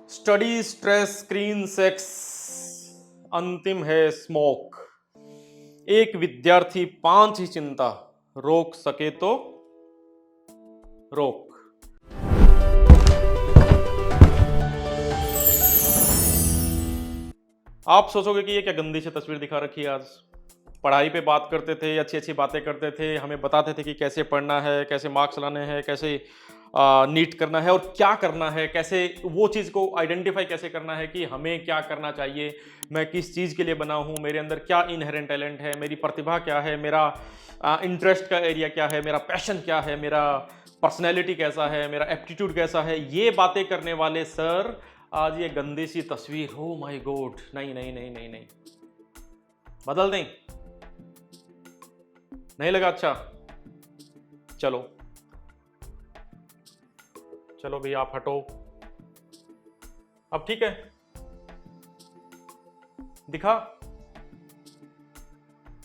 Study, stress, screen, sex, अंतिम है smoke. एक विद्यार्थी 5 ही चिंता, रोक सके तो रोक। आप सोचोगे कि ये क्या गंदी सी तस्वीर दिखा रखी है आज। पढ़ाई पे बात करते थे, अच्छी अच्छी बातें करते थे, हमें बताते थे कि कैसे पढ़ना है, कैसे मार्क्स लाने हैं, कैसे नीट करना है और क्या करना है, कैसे वो चीज़ को आइडेंटिफाई कैसे करना है कि हमें क्या करना चाहिए, मैं किस चीज़ के लिए बना हूँ, मेरे अंदर क्या इनहेरेंट टैलेंट है, मेरी प्रतिभा क्या है, मेरा इंटरेस्ट का एरिया क्या है, मेरा पैशन क्या है, मेरा पर्सनैलिटी कैसा है, मेरा एप्टीट्यूड कैसा है। ये बातें करने वाले सर आज ये गंदी सी तस्वीर, हो माय गॉड, नहीं नहीं नहीं नहीं नहीं, बदल दें। नहीं लगा अच्छा? चलो चलो भैया आप हटो। अब ठीक है, दिखा?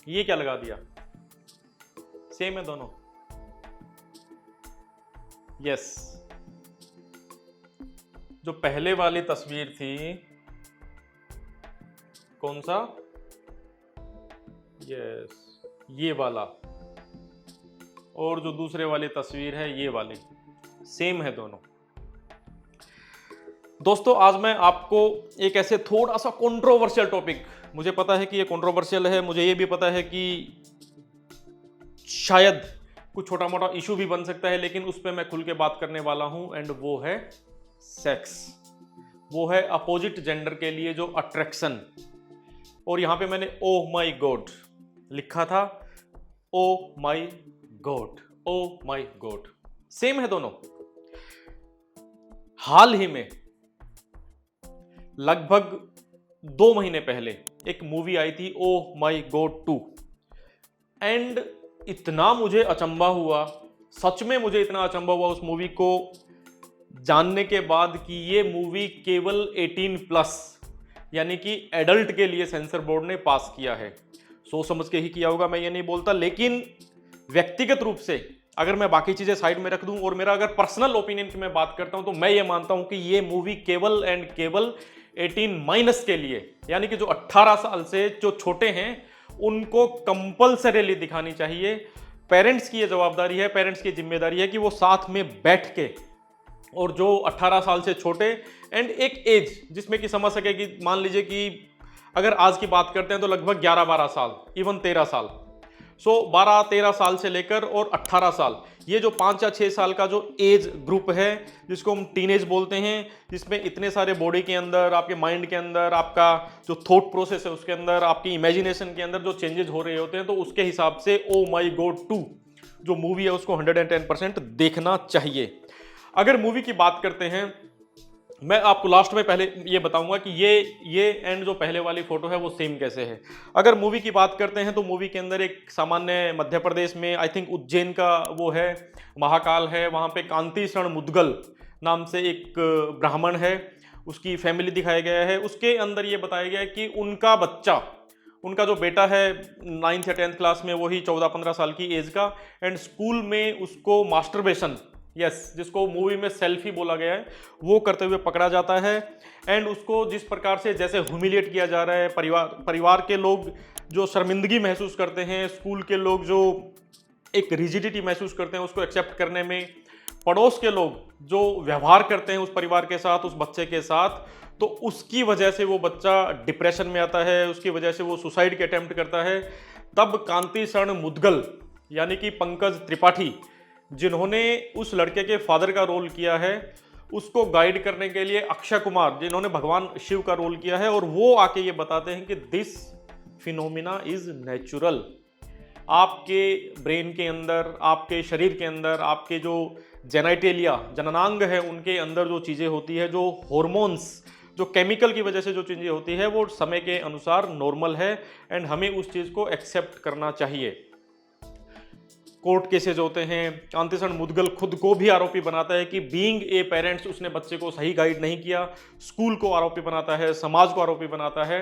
ये क्या लगा दिया? सेम है दोनों। यस, जो पहले वाली तस्वीर थी, कौन सा? यस, ये वाला, और जो दूसरे वाली तस्वीर है ये वाली, सेम है दोनों। दोस्तों आज मैं आपको एक ऐसे थोड़ा सा कंट्रोवर्शियल टॉपिक, मुझे पता है कि ये कंट्रोवर्शियल है, मुझे ये भी पता है कि शायद कुछ छोटा मोटा इशू भी बन सकता है, लेकिन उस पर मैं खुल के बात करने वाला हूं, एंड वो है सेक्स। वो है अपोजिट जेंडर के लिए जो अट्रैक्शन। और यहां पे मैंने ओ माई गॉड लिखा था, ओ माई गॉड, ओ माई गॉड, सेम है दोनों। हाल ही में लगभग 2 महीने पहले एक मूवी आई थी ओ माई गॉड 2, एंड इतना मुझे अचंभा हुआ, सच में मुझे इतना अचंभा हुआ उस मूवी को जानने के बाद कि ये मूवी केवल 18+ यानी कि एडल्ट के लिए सेंसर बोर्ड ने पास किया है। सोच समझ के ही किया होगा, मैं ये नहीं बोलता, लेकिन व्यक्तिगत रूप से अगर मैं बाकी चीजें साइड में रख दूं और मेरा अगर पर्सनल ओपिनियन की मैं बात करता हूं, तो मैं ये मानता हूं कि ये मूवी केवल एंड केवल 18- के लिए, यानी कि जो 18 साल से जो छोटे हैं उनको कंपल्सरीली दिखानी चाहिए। पेरेंट्स की ये जवाबदारी है, पेरेंट्स की जिम्मेदारी है कि वो साथ में बैठ के, और जो 18 साल से छोटे एंड एक एज जिसमें कि समझ सके कि मान लीजिए कि अगर आज की बात करते हैं तो लगभग 11-12 साल, इवन 13 साल, सो 12-13 साल से लेकर और 18 साल, ये जो 5 या 6 साल का जो एज ग्रुप है जिसको हम टीनेज बोलते हैं, जिसमें इतने सारे बॉडी के अंदर, आपके माइंड के अंदर, आपका जो थॉट प्रोसेस है उसके अंदर, आपकी इमेजिनेशन के अंदर जो चेंजेस हो रहे होते हैं, तो उसके हिसाब से ओ माई गॉड 2 जो मूवी है उसको 110% देखना चाहिए। अगर मूवी की बात करते हैं, मैं आपको लास्ट में पहले ये बताऊंगा कि ये एंड जो पहले वाली फोटो है वो सेम कैसे है। अगर मूवी की बात करते हैं तो मूवी के अंदर एक सामान्य मध्य प्रदेश में, आई थिंक उज्जैन का वो है, महाकाल है, वहाँ पे कांति शरण मुदगल नाम से एक ब्राह्मण है, उसकी फैमिली दिखाया गया है। उसके अंदर ये बताया गया है कि उनका बच्चा, उनका जो बेटा है 9th या 10th क्लास में, वही 14-15 साल की एज का, एंड स्कूल में उसको मास्टरबेशन, यस, जिसको मूवी में सेल्फी बोला गया है, वो करते हुए पकड़ा जाता है। एंड उसको जिस प्रकार से जैसे ह्यूमिलिएट किया जा रहा है, परिवार के लोग जो शर्मिंदगी महसूस करते हैं, स्कूल के लोग जो एक रिजिडिटी महसूस करते हैं उसको एक्सेप्ट करने में, पड़ोस के लोग जो व्यवहार करते हैं उस परिवार के साथ, उस बच्चे के साथ, तो उसकी वजह से वो बच्चा डिप्रेशन में आता है, उसकी वजह से वो सुसाइड के अटेम्प्ट करता है। तब कांति शरण मुदगल यानी कि पंकज त्रिपाठी, जिन्होंने उस लड़के के फादर का रोल किया है, उसको गाइड करने के लिए अक्षय कुमार, जिन्होंने भगवान शिव का रोल किया है, और वो आके ये बताते हैं कि दिस फिनोमिना इज नेचुरल। आपके ब्रेन के अंदर, आपके शरीर के अंदर, आपके जो जेनाइटेलिया, जननांग है, उनके अंदर जो चीज़ें होती है, जो हॉर्मोन्स, जो केमिकल की वजह से जो चीज़ें होती है, वो समय के अनुसार नॉर्मल है, एंड हमें उस चीज़ को एक्सेप्ट करना चाहिए। कोर्ट केसेज होते हैं, कांति शरण मुदगल खुद को भी आरोपी बनाता है कि बीइंग ए पेरेंट्स उसने बच्चे को सही गाइड नहीं किया, स्कूल को आरोपी बनाता है, समाज को आरोपी बनाता है,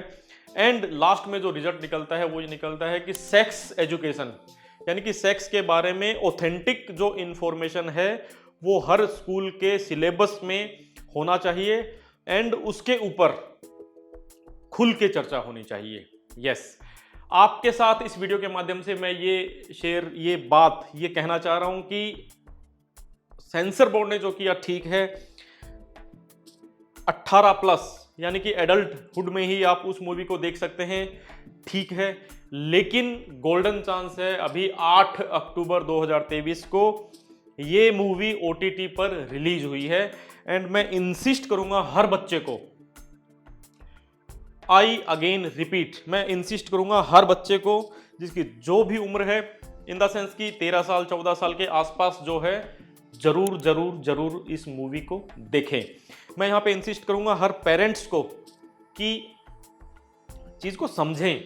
एंड लास्ट में जो रिजल्ट निकलता है वो ये निकलता है कि सेक्स एजुकेशन, यानी कि सेक्स के बारे में ऑथेंटिक जो इंफॉर्मेशन है वो हर स्कूल के सिलेबस में होना चाहिए। एंड उसके ऊपर खुल के चर्चा होनी चाहिए। यस, आपके साथ इस वीडियो के माध्यम से मैं ये बात कहना चाह रहा हूं कि सेंसर बोर्ड ने जो किया ठीक है, 18 प्लस यानी कि एडल्टहुड में ही आप उस मूवी को देख सकते हैं, ठीक है। लेकिन गोल्डन चांस है, अभी 8 अक्टूबर 2023 को ये मूवी OTT पर रिलीज हुई है एंड मैं इंसिस्ट करूंगा हर बच्चे को, आई अगेन रिपीट, मैं इंसिस्ट करूंगा हर बच्चे को जिसकी जो भी उम्र है, इन द सेंस की 13 साल 14 साल के आसपास जो है, जरूर जरूर जरूर इस मूवी को देखें। मैं यहां पे इंसिस्ट करूंगा हर पेरेंट्स को कि चीज को समझें,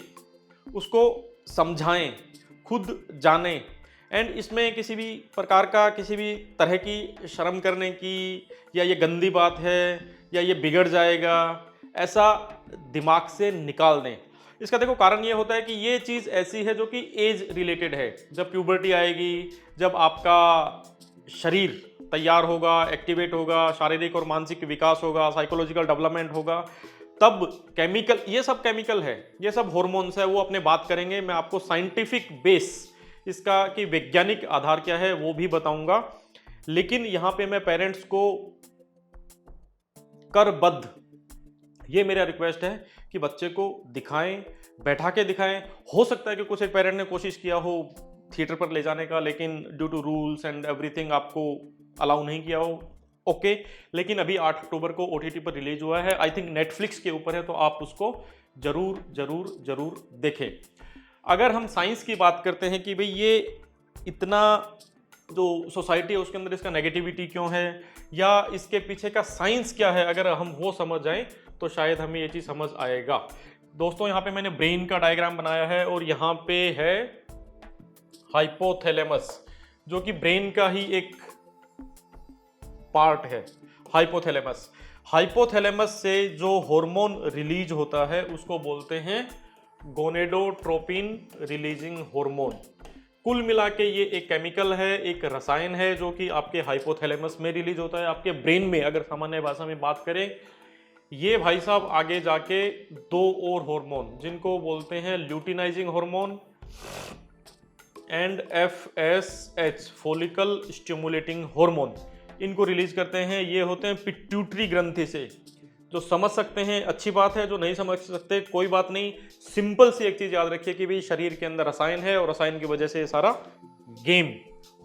उसको समझाएं, खुद जानें एंड इसमें किसी भी प्रकार का, किसी भी तरह की शर्म करने की या ये गंदी बात है या ये बिगड़ जाएगा, ऐसा दिमाग से निकाल दें। इसका देखो कारण ये होता है कि ये चीज़ ऐसी है जो कि एज रिलेटेड है। जब प्यूबर्टी आएगी, जब आपका शरीर तैयार होगा, एक्टिवेट होगा, शारीरिक और मानसिक विकास होगा, साइकोलॉजिकल डेवलपमेंट होगा, तब केमिकल, ये सब केमिकल है, ये सब हॉर्मोन्स है, वो अपने बात करेंगे। मैं आपको साइंटिफिक बेस इसका कि वैज्ञानिक आधार क्या है वो भी बताऊंगा। लेकिन यहां पे मैं पेरेंट्स को करबद्ध ये मेरा रिक्वेस्ट है कि बच्चे को दिखाएं, बैठा के दिखाएं। हो सकता है कि कुछ एक पेरेंट ने कोशिश किया हो थिएटर पर ले जाने का, लेकिन due to rules and everything आपको अलाउ नहीं किया हो, ओके। लेकिन अभी 8 अक्टूबर को OTT पर रिलीज हुआ है, आई थिंक नेटफ्लिक्स के ऊपर है, तो आप उसको जरूर जरूर जरूर देखें। अगर हम साइंस की बात करते हैं कि भाई ये इतना जो सोसाइटी है उसके अंदर इसका नेगेटिविटी क्यों है या इसके पीछे का साइंस क्या है, अगर हम वो समझ जाएं तो शायद हमें ये चीज़ समझ आएगा। दोस्तों, यहाँ पे मैंने ब्रेन का डायग्राम बनाया है और यहाँ पे है हाइपोथैलेमस, जो कि ब्रेन का ही एक पार्ट है। हाइपोथैलेमस से जो हार्मोन रिलीज होता है उसको बोलते हैं गोनेडोट्रोपिन रिलीजिंग हार्मोन। कुल मिला के ये एक केमिकल है, एक रसायन है जो कि आपके हाइपोथैलेमस में रिलीज होता है, आपके ब्रेन में। अगर सामान्य भाषा में बात करें, ये भाई साहब आगे जाके 2 और हार्मोन जिनको बोलते हैं luteinizing hormone and FSH follicle stimulating hormone, इनको रिलीज करते हैं। ये होते हैं पिट्यूटरी ग्रंथि से। जो समझ सकते हैं अच्छी बात है, जो नहीं समझ सकते कोई बात नहीं। सिंपल सी एक चीज याद रखिए कि भाई शरीर के अंदर रसायन है और रसायन की वजह से ये सारा गेम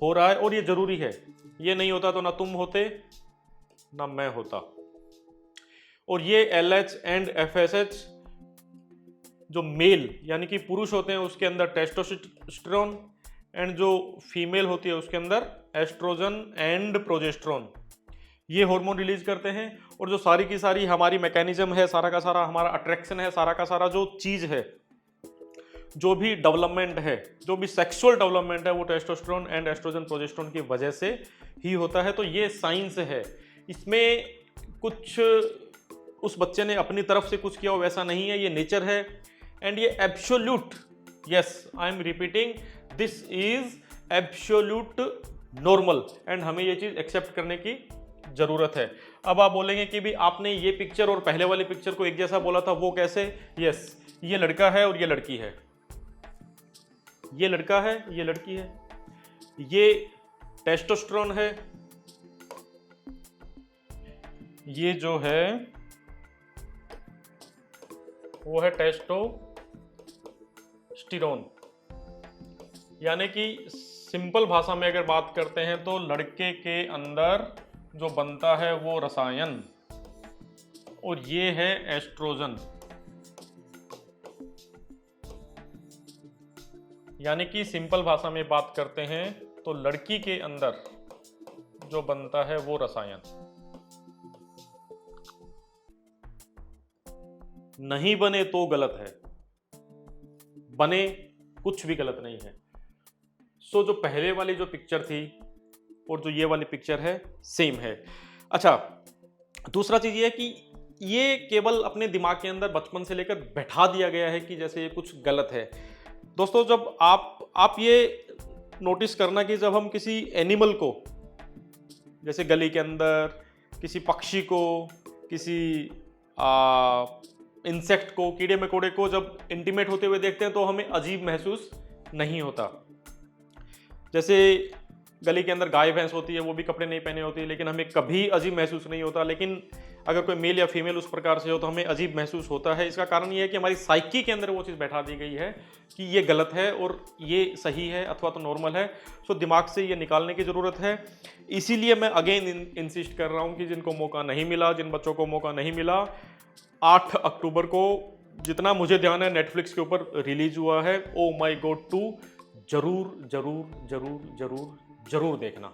हो रहा है और ये जरूरी है। ये नहीं होता तो ना तुम होते ना मैं होता। और ये LH एंड FSH जो मेल यानी कि पुरुष होते हैं उसके अंदर टेस्टोस्टेरोन एंड जो फीमेल होती है उसके अंदर एस्ट्रोजन एंड प्रोजेस्टेरोन, ये हार्मोन रिलीज करते हैं। और जो सारी की सारी हमारी मैकेनिज्म है, सारा का सारा हमारा अट्रैक्शन है, सारा का सारा जो चीज है, जो भी डेवलपमेंट है, जो भी सेक्सुअल डेवलपमेंट है, वो टेस्टोस्टेरोन एंड एस्ट्रोजन प्रोजेस्टेरोन की वजह से ही होता है। तो ये साइंस है, इसमें कुछ उस बच्चे ने अपनी तरफ से कुछ किया हो वैसा नहीं है, ये नेचर है एंड ये absolute, yes I am repeating, this is absolute normal and हमें ये चीज एक्सेप्ट करने की जरूरत है। अब आप बोलेंगे कि भी आपने ये पिक्चर और पहले वाली पिक्चर को एक जैसा बोला था, वो कैसे? यस, ये लड़का है और ये लड़की है, ये लड़का है, ये लड़की है, ये टेस्टोस्टेरोन है, ये जो है वो है टेस्टोस्टेरोन। यानी कि सिंपल भाषा में अगर बात करते हैं तो लड़के के अंदर जो बनता है वो रसायन, और ये है एस्ट्रोजन। यानी कि सिंपल भाषा में बात करते हैं तो लड़की के अंदर जो बनता है वो रसायन। नहीं बने तो गलत है, बने कुछ भी गलत नहीं है। सो जो पहले वाली जो पिक्चर थी और जो ये वाली पिक्चर है सेम है। अच्छा, दूसरा चीज ये है कि ये केवल अपने दिमाग के अंदर बचपन से लेकर बैठा दिया गया है कि जैसे ये कुछ गलत है। दोस्तों, जब आप ये नोटिस करना कि जब हम किसी एनिमल को, जैसे गली के अंदर किसी पक्षी को किसी इंसेक्ट को, कीड़े मकोड़े को जब इंटीमेट होते हुए देखते हैं तो हमें अजीब महसूस नहीं होता। जैसे गली के अंदर गाय भैंस होती है, वो भी कपड़े नहीं पहने होती, लेकिन हमें कभी अजीब महसूस नहीं होता। लेकिन अगर कोई मेल या फीमेल उस प्रकार से हो तो हमें अजीब महसूस होता है। इसका कारण ये है कि हमारी साइकी के अंदर वो चीज़ बैठा दी गई है कि ये गलत है और ये सही है अथवा तो नॉर्मल है। सो दिमाग से ये निकालने की ज़रूरत है। इसीलिए मैं अगेन इंसिस्ट कर रहा हूँ कि जिनको मौका नहीं मिला, जिन बच्चों को मौका नहीं मिला, 8 अक्टूबर को जितना मुझे ध्यान है नेटफ्लिक्स के ऊपर रिलीज हुआ है ओ माई गॉड 2, जरूर जरूर जरूर जरूर जरूर देखना।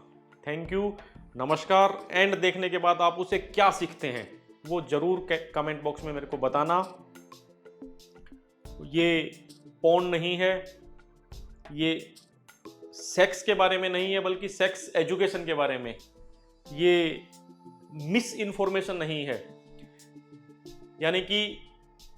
थैंक यू, नमस्कार। एंड देखने के बाद आप उसे क्या सीखते हैं वो जरूर कमेंट बॉक्स में मेरे को बताना। ये पॉर्न नहीं है, ये सेक्स के बारे में नहीं है, बल्कि सेक्स एजुकेशन के बारे में। ये मिस इन्फॉर्मेशन नहीं है, यानी कि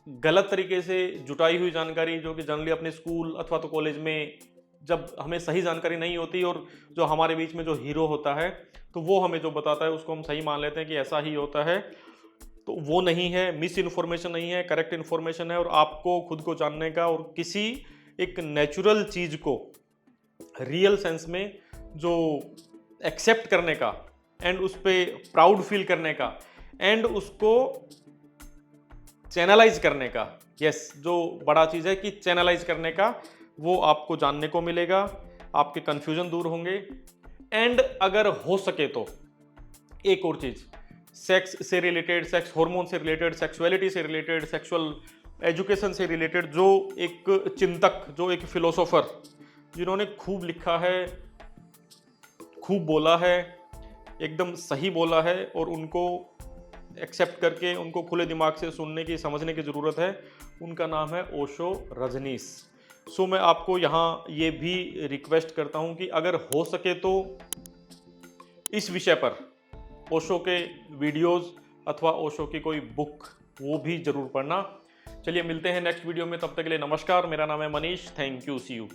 गलत तरीके से जुटाई हुई जानकारी जो कि जनरली अपने स्कूल अथवा तो कॉलेज में जब हमें सही जानकारी नहीं होती और जो हमारे बीच में जो हीरो होता है तो वो हमें जो बताता है उसको हम सही मान लेते हैं कि ऐसा ही होता है। तो वो नहीं है, मिस इन्फॉर्मेशन नहीं है, करेक्ट इन्फॉर्मेशन है। और आपको खुद को जानने का और किसी एक नेचुरल चीज़ को रियल सेंस में जो एक्सेप्ट करने का एंड उस पर प्राउड फील करने का एंड उसको चैनलाइज करने का, यस, जो बड़ा चीज़ है कि चैनलाइज करने का, वो आपको जानने को मिलेगा। आपके कंफ्यूजन दूर होंगे। एंड अगर हो सके तो एक और चीज़, सेक्स से रिलेटेड, सेक्स हार्मोन से रिलेटेड, सेक्सुअलिटी से रिलेटेड, सेक्सुअल एजुकेशन से रिलेटेड जो एक चिंतक, जो एक फिलोसोफर जिन्होंने खूब लिखा है, खूब बोला है, एकदम सही बोला है और उनको एक्सेप्ट करके उनको खुले दिमाग से सुनने की, समझने की ज़रूरत है, उनका नाम है ओशो रजनीश। सो मैं आपको यहाँ ये भी रिक्वेस्ट करता हूँ कि अगर हो सके तो इस विषय पर ओशो के वीडियोस अथवा ओशो की कोई बुक वो भी ज़रूर पढ़ना। चलिए मिलते हैं नेक्स्ट वीडियो में, तब तक के लिए नमस्कार। मेरा नाम है Manish. Thank you, see you.